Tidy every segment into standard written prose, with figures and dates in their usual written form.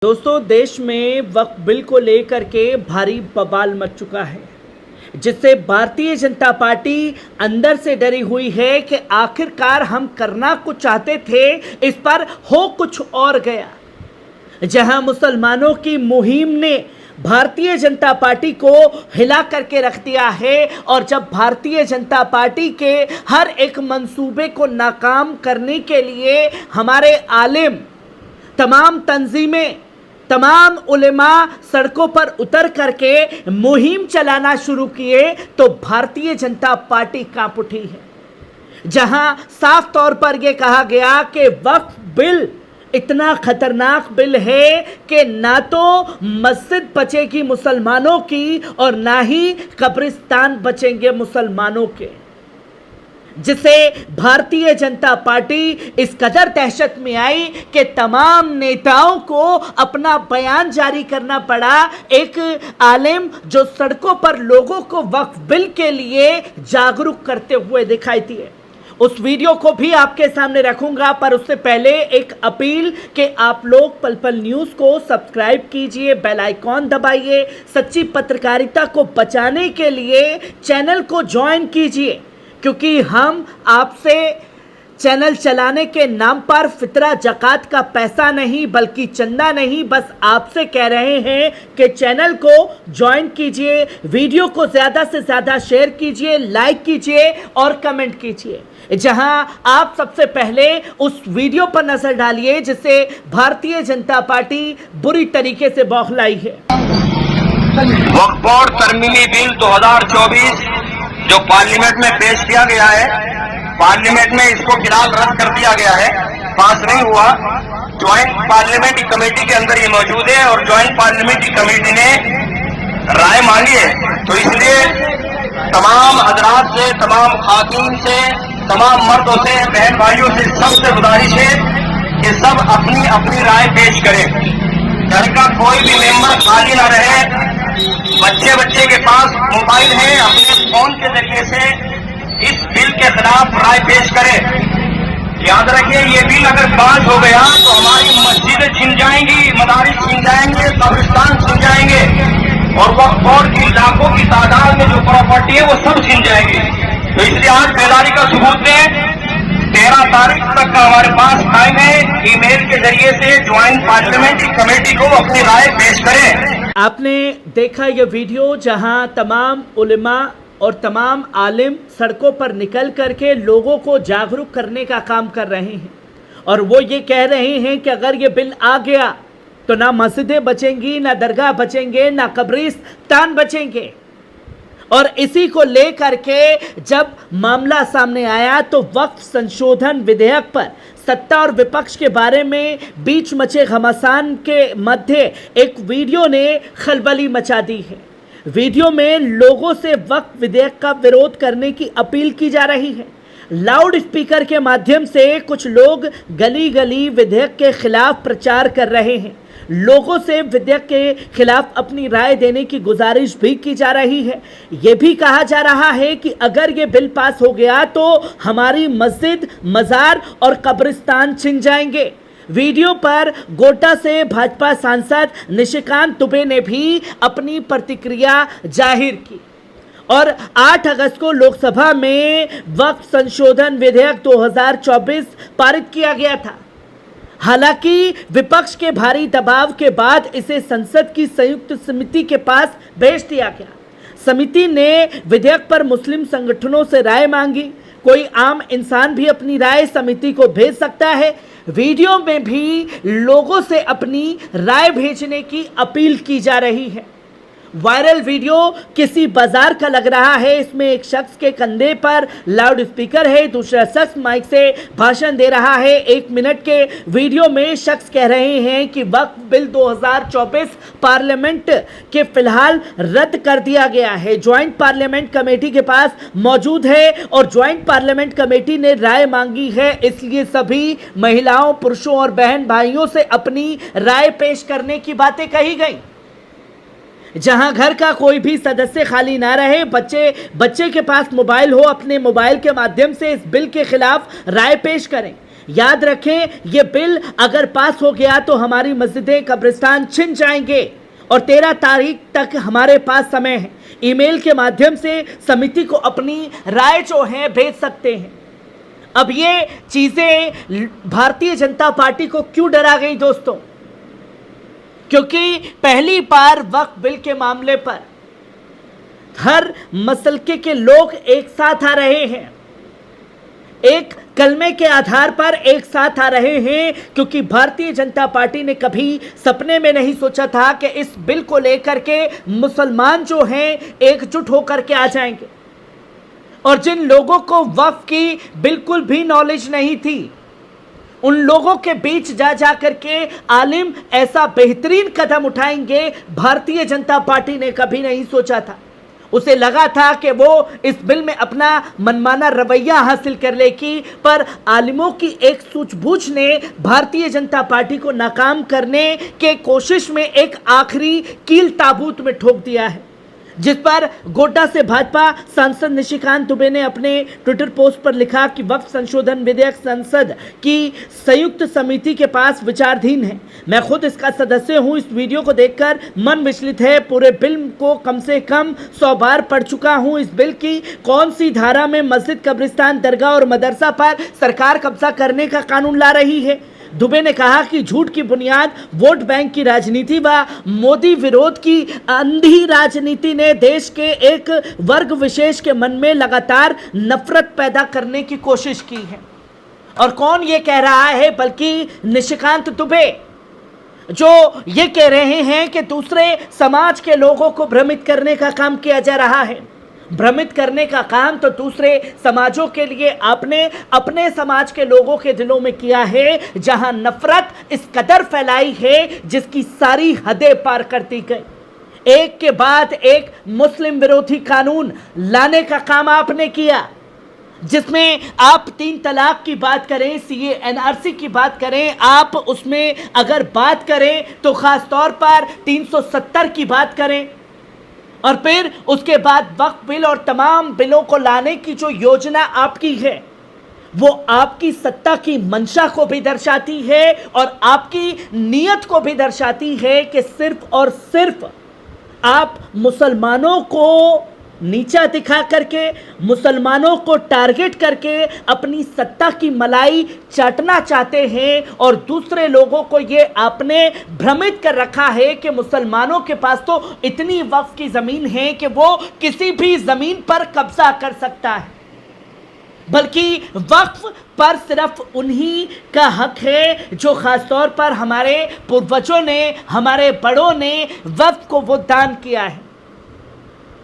दोस्तों, देश में वक्फ बिल को लेकर के भारी बवाल मच चुका है, जिससे भारतीय जनता पार्टी अंदर से डरी हुई है कि आखिरकार हम करना कुछ चाहते थे, इस पर हो कुछ और गया। जहां मुसलमानों की मुहिम ने भारतीय जनता पार्टी को हिला करके रख दिया है और जब भारतीय जनता पार्टी के हर एक मंसूबे को नाकाम करने के लिए हमारे आलिम, तमाम तंजीमें, तमाम उलेमा सड़कों पर उतर करके मुहिम चलाना शुरू किए, तो भारतीय जनता पार्टी कांप उठी है। जहां साफ तौर पर यह कहा गया कि वक्फ बिल इतना खतरनाक बिल है कि ना तो मस्जिद बचेगी मुसलमानों की और ना ही कब्रिस्तान बचेंगे मुसलमानों के, जिसे भारतीय जनता पार्टी इस कदर दहशत में आई कि तमाम नेताओं को अपना बयान जारी करना पड़ा। एक आलिम जो सड़कों पर लोगों को वक्फ बिल के लिए जागरूक करते हुए दिखाई दिए, उस वीडियो को भी आपके सामने रखूंगा। पर उससे पहले एक अपील कि आप लोग पल पल न्यूज़ को सब्सक्राइब कीजिए, बेल आइकॉन दबाइए, सच्ची पत्रकारिता को बचाने के लिए चैनल को ज्वाइन कीजिए, क्योंकि हम आपसे चैनल चलाने के नाम पर फितरा ज़कात का पैसा नहीं बल्कि चंदा नहीं, बस आपसे कह रहे हैं कि चैनल को ज्वाइन कीजिए, वीडियो को ज़्यादा से ज़्यादा शेयर कीजिए, लाइक कीजिए और कमेंट कीजिए। जहां आप सबसे पहले उस वीडियो पर नजर डालिए जिसे भारतीय जनता पार्टी बुरी तरीके से बौखलाई है। वक्फ बोर्ड तरमीमी बिल 2024 जो पार्लियामेंट में पेश किया गया है, पार्लियामेंट में इसको फिलहाल रद्द कर दिया गया है, पास नहीं हुआ। ज्वाइंट पार्लियामेंट्री कमेटी के अंदर ये मौजूद है और ज्वाइंट पार्लियामेंट्री कमेटी ने राय मांगी है। तो इसलिए तमाम हजरात से, तमाम खातून से, तमाम मर्दों से, बहन भाइयों से सबसे गुजारिश है कि सब अपनी अपनी राय पेश करें। घर का कोई भी मेंबर खाली ना रहे। बच्चे के पास मोबाइल है, अपने फोन के जरिए से इस बिल के खिलाफ राय पेश करें। याद रखिए, ये बिल अगर पास हो गया तो हमारी मस्जिदें छिन जाएंगी, मदारिस छिन जाएंगे, कब्रिस्तान छिन जाएंगे और वक्फ बोर्ड की लाखों की तादाद में जो प्रॉपर्टी है वो सब छिन जाएगी। तो इसलिए आज बेदारी का सबूत दें। 13 तारीख तक का हमारे पास टाइम है, ईमेल के जरिए से ज्वाइंट पार्लियामेंट्री कमेटी को अपनी राय पेश करें। आपने देखा यह वीडियो जहां तमाम उलेमा और तमाम आलिम सड़कों पर निकल करके लोगों को जागरूक करने का काम कर रहे हैं और वो ये कह रहे हैं कि अगर ये बिल आ गया तो ना मस्जिदें बचेंगी, ना दरगाह बचेंगे, ना कब्रिस्तान बचेंगे। और इसी को लेकर के जब मामला सामने आया तो वक्फ संशोधन विधेयक पर सत्ता और विपक्ष के बारे में बीच मचे घमासान के मध्य एक वीडियो ने खलबली मचा दी है। वीडियो में लोगों से वक्फ विधेयक का विरोध करने की अपील की जा रही है। लाउड स्पीकर के माध्यम से कुछ लोग गली गली विधेयक के खिलाफ प्रचार कर रहे हैं। लोगों से विधेयक के खिलाफ अपनी राय देने की गुजारिश भी की जा रही है। यह भी कहा जा रहा है कि अगर ये बिल पास हो गया तो हमारी मस्जिद, मज़ार और कब्रिस्तान छिन जाएंगे। वीडियो पर गोटा से भाजपा सांसद निशिकांत दुबे ने भी अपनी प्रतिक्रिया जाहिर की और 8 अगस्त को लोकसभा में वक्फ संशोधन विधेयक 2024 पारित किया गया था। हालांकि विपक्ष के भारी दबाव के बाद इसे संसद की संयुक्त समिति के पास भेज दिया गया। समिति ने विधेयक पर मुस्लिम संगठनों से राय मांगी। कोई आम इंसान भी अपनी राय समिति को भेज सकता है। वीडियो में भी लोगों से अपनी राय भेजने की अपील की जा रही है। वायरल वीडियो किसी बाजार का लग रहा है। इसमें एक शख्स के कंधे पर लाउड स्पीकर है, दूसरा शख्स माइक से भाषण दे रहा है। 1 मिनट के वीडियो में शख्स कह रहे हैं कि वक्फ बिल 2024 पार्लियामेंट के फिलहाल रद्द कर दिया गया है, ज्वाइंट पार्लियामेंट कमेटी के पास मौजूद है और ज्वाइंट पार्लियामेंट कमेटी ने राय मांगी है, इसलिए सभी महिलाओं, पुरुषों और बहन भाइयों से अपनी राय पेश करने की बातें कही गई। जहां घर का कोई भी सदस्य खाली ना रहे, बच्चे के पास मोबाइल हो, अपने मोबाइल के माध्यम से इस बिल के खिलाफ राय पेश करें। याद रखें, ये बिल अगर पास हो गया तो हमारी मस्जिदें कब्रिस्तान छिन जाएंगे और 13 तारीख तक हमारे पास समय है। ईमेल के माध्यम से समिति को अपनी राय जो है भेज सकते हैं। अब ये चीजें भारतीय जनता पार्टी को क्यों डरा गई दोस्तों? क्योंकि पहली बार वक्फ बिल के मामले पर हर मसलके के लोग एक साथ आ रहे हैं, एक कलमे के आधार पर एक साथ आ रहे हैं, क्योंकि भारतीय जनता पार्टी ने कभी सपने में नहीं सोचा था कि इस बिल को लेकर के मुसलमान जो हैं एकजुट होकर के आ जाएंगे। और जिन लोगों को वक्फ की बिल्कुल भी नॉलेज नहीं थी, उन लोगों के बीच जा करके आलिम ऐसा बेहतरीन कदम उठाएंगे, भारतीय जनता पार्टी ने कभी नहीं सोचा था। उसे लगा था कि वो इस बिल में अपना मनमाना रवैया हासिल कर लेगी, पर आलिमों की एक सूझबूझ ने भारतीय जनता पार्टी को नाकाम करने के कोशिश में एक आखिरी कील ताबूत में ठोक दिया है, जिस पर गोड्डा से भाजपा सांसद निशिकांत दुबे ने अपने ट्विटर पोस्ट पर लिखा कि वक्फ संशोधन विधेयक संसद की संयुक्त समिति के पास विचाराधीन है। मैं खुद इसका सदस्य हूं। इस वीडियो को देखकर मन विचलित है। पूरे बिल को कम से कम 100 बार पढ़ चुका हूं। इस बिल की कौन सी धारा में मस्जिद, कब्रिस्तान, दरगाह और मदरसा पर सरकार कब्जा करने का कानून ला रही है? दुबे ने कहा कि झूठ की बुनियाद वोट बैंक की राजनीति व मोदी विरोध की अंधी राजनीति ने देश के एक वर्ग विशेष के मन में लगातार नफरत पैदा करने की कोशिश की है। और कौन ये कह रहा है? बल्कि निशिकांत दुबे, जो ये कह रहे हैं कि दूसरे समाज के लोगों को भ्रमित करने का काम किया जा रहा है। भ्रमित करने का काम तो दूसरे समाजों के लिए आपने अपने समाज के लोगों के दिलों में किया है, जहां नफरत इस कदर फैलाई है जिसकी सारी हदें पार कर दी गई। एक के बाद एक मुस्लिम विरोधी कानून लाने का काम आपने किया, जिसमें आप 3 तलाक की बात करें, सीए एनआरसी की बात करें, आप उसमें अगर बात करें तो खास तौर पर 370 की बात करें, और फिर उसके बाद वक्फ बिल और तमाम बिलों को लाने की जो योजना आपकी है, वो आपकी सत्ता की मंशा को भी दर्शाती है और आपकी नीयत को भी दर्शाती है कि सिर्फ और सिर्फ आप मुसलमानों को नीचा दिखा करके, मुसलमानों को टारगेट करके अपनी सत्ता की मलाई चाटना चाहते हैं। और दूसरे लोगों को ये आपने भ्रमित कर रखा है कि मुसलमानों के पास तो इतनी वक्फ की ज़मीन है कि वो किसी भी ज़मीन पर कब्जा कर सकता है, बल्कि वक्फ पर सिर्फ उन्हीं का हक है जो खासतौर पर हमारे पूर्वजों ने, हमारे बड़ों ने वक्फ को वो दान किया है।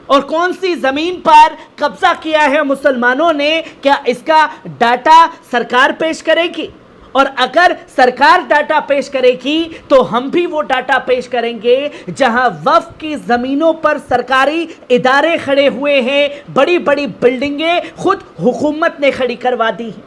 और कौन सी जमीन पर कब्जा किया है मुसलमानों ने, क्या इसका डाटा सरकार पेश करेगी? और अगर सरकार डाटा पेश करेगी तो हम भी वो डाटा पेश करेंगे जहां वक्फ की जमीनों पर सरकारी इदारे खड़े हुए हैं, बड़ी बड़ी बिल्डिंगें खुद हुकूमत ने खड़ी करवा दी हैं।